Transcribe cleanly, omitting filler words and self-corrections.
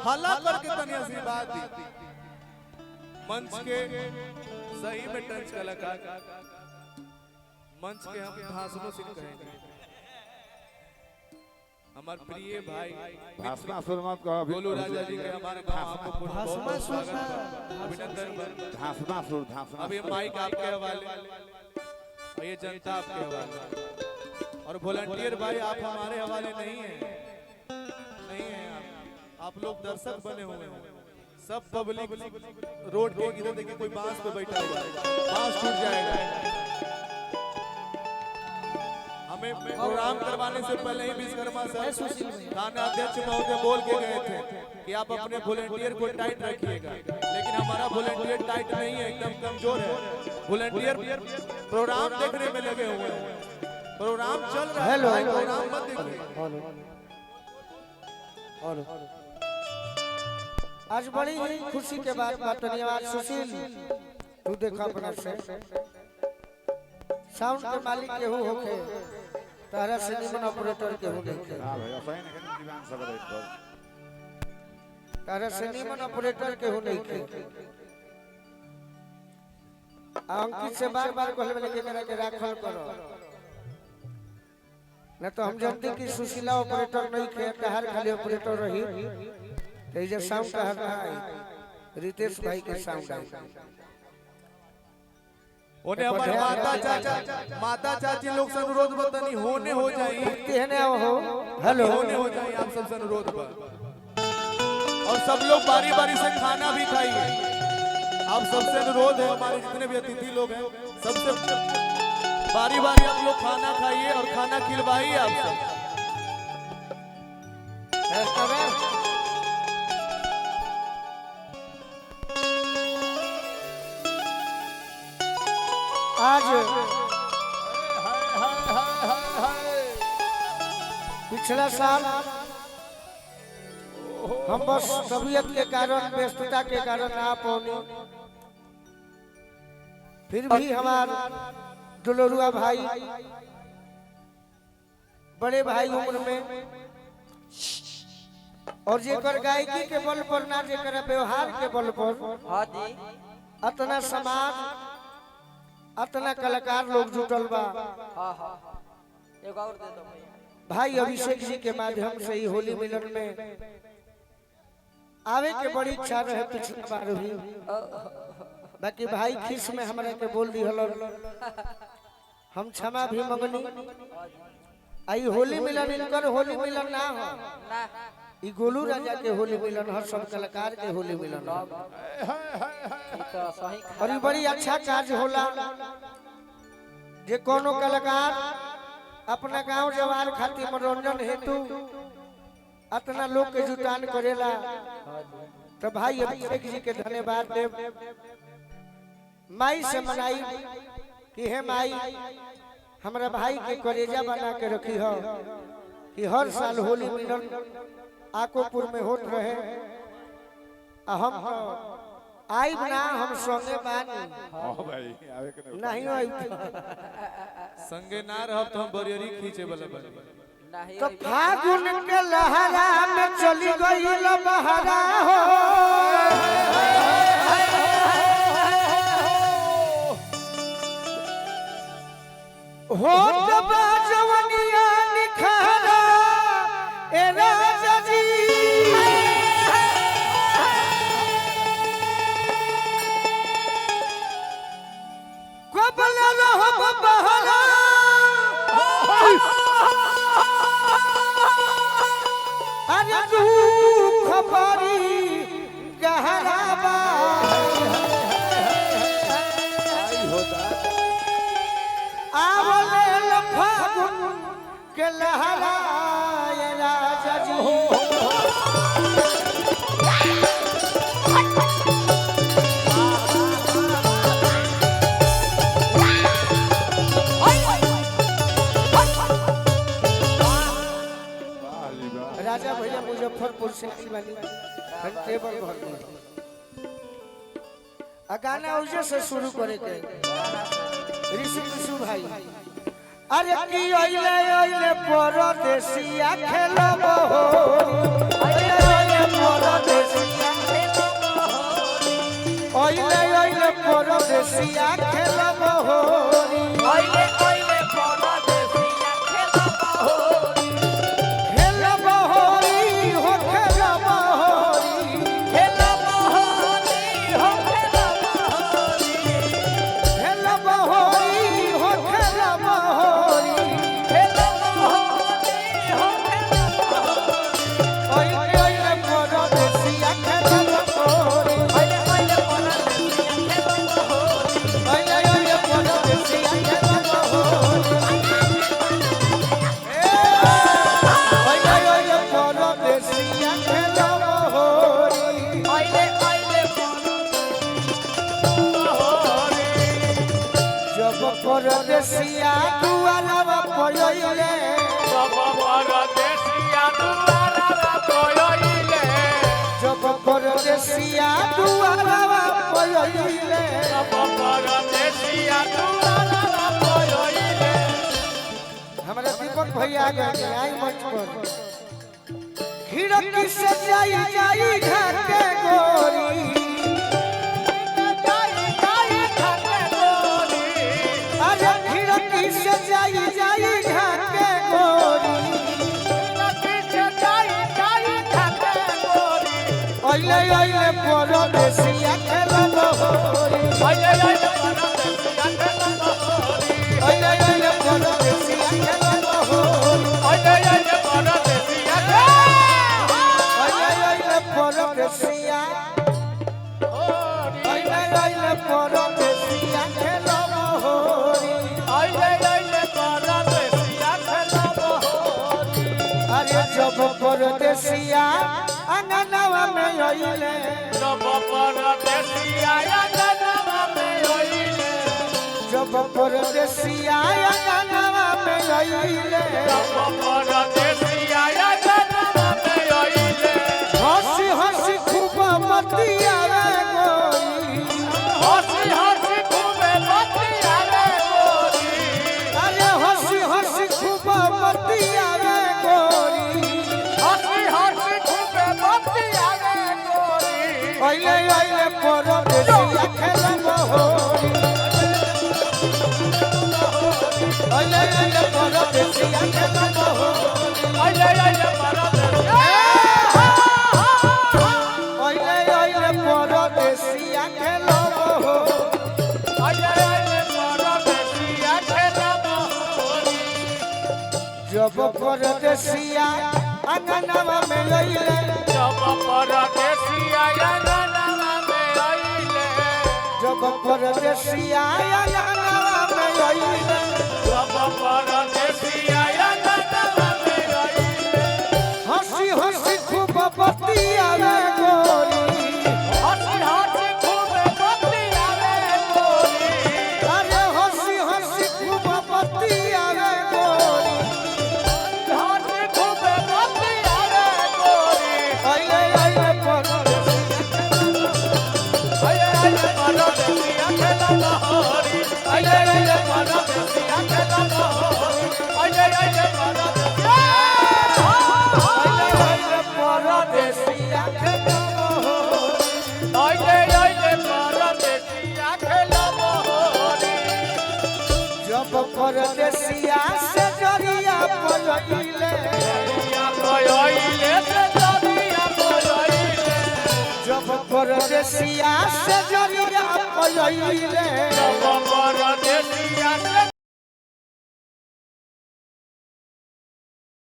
हल्ला करके तनी आशीर्वाद दी। मंच के सही में टंच कलाकार, मंच के हम भाषणों से कहेंगे। हमारे प्रिय भाई भाषण सुरमत का गोलू राजा जी के हमारे गांव आपको बहुत स्वागत है, अभिनंदन। भाषण सुर भाषण। अब ये माइक आपके हवाले और ये जनता आपके हवाले, और वॉलंटियर भाई आप हमारे हवाले नहीं हैं, नहीं हैं आप लोग दर्शक बने हुए हैं। सब पब्लिक रोड के इधर देखिए कोई बांस पे बैठा हुआ है, बांस टूट जाएगा। हमें प्रोग्राम करवाने से पहले ही विश्वकर्मा सर थाना अध्यक्ष महोदय बोल के गए थे कि आप अपने वॉलंटियर को टाइट रखिएगा, लेकिन हमारा वॉलंटियर टाइट नहीं है, एकदम कमजोर है। वॉलंटियर प्रोग्राम देखने में लगे हुए हैं, प्रोग्राम चल रहा है, प्रोग्राम मत देखिए। आज बड़ी ही खुशी के बात धन्यवाद सुशील, तू देखा अपना से साउंड के मालिक के हो होके तारा से निमन ऑपरेटर के हो देखे। हां भाई असही ने कहीं दीवान सब रहे तारा से निमन ऑपरेटर के हो नहीं के अंकित से बार-बार कहले लेके करा के राखल करो, न तो हम जानते कि सुशीला ऑपरेटर नहीं के कहर खाली ऑपरेटर रही। तो ये साउंड कह रहा है रितेश भाई के साउंड है। उन्हें हमारे माता चाची लोग से अनुरोध बतानी होने हो जाए, हेलो होने हो जाए आप सबसे अनुरोध पर, और सब लोग बारी बारी से खाना भी खाइए। आप सबसे अनुरोध है, हमारे जितने भी अतिथि लोग हैं सबसे बारी बारी आप लोग खाना खाइए और खाना खिलवाइए आप सब। आज पिछला साल हम बस तबीयत के कारण व्यस्तता के कारण ना पहुंचे, फिर भी हमार दुलरुआ भाई बड़े भाई उम्र में और जेकर गायकी के बल पर ना जेकर व्यवहार के बल पर अतना समाज अतना कलाकार लोग जुटल बा। भाई अभिषेक जी के माध्यम से ही होली मिलन में आवे के बड़ी इच्छा रहे पिछला बार भी, बाकी भाई खिस में हमरा के बोल दी हलो, हम क्षमा भी मंगनी। आई होली मिलन इनकर होली मिलन ना हो, ई गोलू राजा के होली मिलन हर सब कलाकार के होली मिलन। और ये बड़ी अच्छा कार्य होला जे कोनो कलाकार अपना गांव जवार खातिर मनोरंजन हेतु अतना लोग के जुटान करेला। तो भाई अभिषेक जी के धन्यवाद देव, माई से मनाई कि हे माई हमरा भाई के करेजा बना के रखी हो कि हर साल होली मिलन आकोपुर में होत रहे। हम आई ना हम संगे बानी। हां भाई आवे के नहीं आई संगे ना रह तो हम बरियरी खींचे वाला बनी। तो फागुन के लहरा में चली गई बहरा हो जब जवनिया निखारा ए राजा जी कबल रहब बहरा अरे दुख बड़ी गहरा बा आवले लफागुन के लहरा ये राजा जी। राजा भैया मुजफ्फरपुर से वाली टेबल भर दी आ गाना उजे से शुरू करे के ऋषि विशु भाई। अरे की ओइले ओइले परदेसिया खेलब हो, ओइले ओइले परदेसिया परदेसिया खेलब होरी ओइले ओइले परदेसिया खेलब होरी खेलब होरी हो खेलब होरी खेलब होरी हो खेलब होरी खेलब होरी हो खेलब होरी खेलब होरी हो खेलब होरी ओइले ओइले परदेसिया खेलब होरी ओइले ओइले परदेसिया खेलब होरी ओइले ओइले परदेसिया खेलब होरी ओइले ओइले परदेसिया खेलब होरी ओइले ओइले जब परदेसिया दुआरवा पयोइले सब परदेसिया दुआरा पयोइले जब परदेसिया दुआरवा पयोइले सब परदेसिया दुआरा पयोइले हमारे दीपक भैया आ गए आई मंच पर खिड़की से जाई जाई घर के गोरी जाई जाई खाते गोरी अरे खिड़की से जाई जाई घर के गोरी पीछे जाई जाई खाते गोरी ओइले ओइले परदेसिया खेलब होरी ओइले ओइले परदेसिया खेलब होरी ओइले ओइले परदेसिया खेलब होरी ओइले ओइले परदेसिया ओइले ओइले परदेसिया ओइले ओइले परदेसिया खेलब होरी ओइले ओइले परदेसिया खेलब होरी अरे जब परदेसिया अंगनवा में ओइले सब परदेसिया अंगनवा में ओइले जब परदेसिया अंगनवा में ओइले सब परदेसिया अंगनवा में ओइले हंसी हंसी खूब बतिया रे गोरी हंसी हंसी खूबे बतिया रे गोरी अरे हंसी हंसी खूब बतिया रे गोरी हंसी हंसी खूबे बतिया रे गोरी ओइले ओइले परदेसिया खेलब होरी ओइले ओइले परदेसिया खेलब होरी ओइले ओइले परदेसिया ओइले ओइले परदेसिया खेलब होरी ओइले ओइले परदेसिया खेलब होरी जब परदेसिया अंगनवा में ओइले सब परदेसिया अंगनवा में ओइले जब परदेसिया अंगनवा में ओइले सब परदेसिया अंगनवा में ओइले हंसी हंसी खूब बतिया रे गोरी हंसी हंसी खूबे बतिया रे गोरी अरे हंसी हंसी खूब बतिया रे गोरी हंसी खूबे बतिया रे गोरी ओइले ओइले परदेसिया ओइले ओइले परदेसिया खेलब होरी ओइले ओइले परदेसिया खेलब होरी ओइले ओइले परदेसिया परदेसिया खेलब होरी ओइले ओइले परदेसिया खेलब होरी जब परदेसिया से जरिया पयोइले या कोइले से जदिया कोइले जब परदेसिया से जरिया पयोइले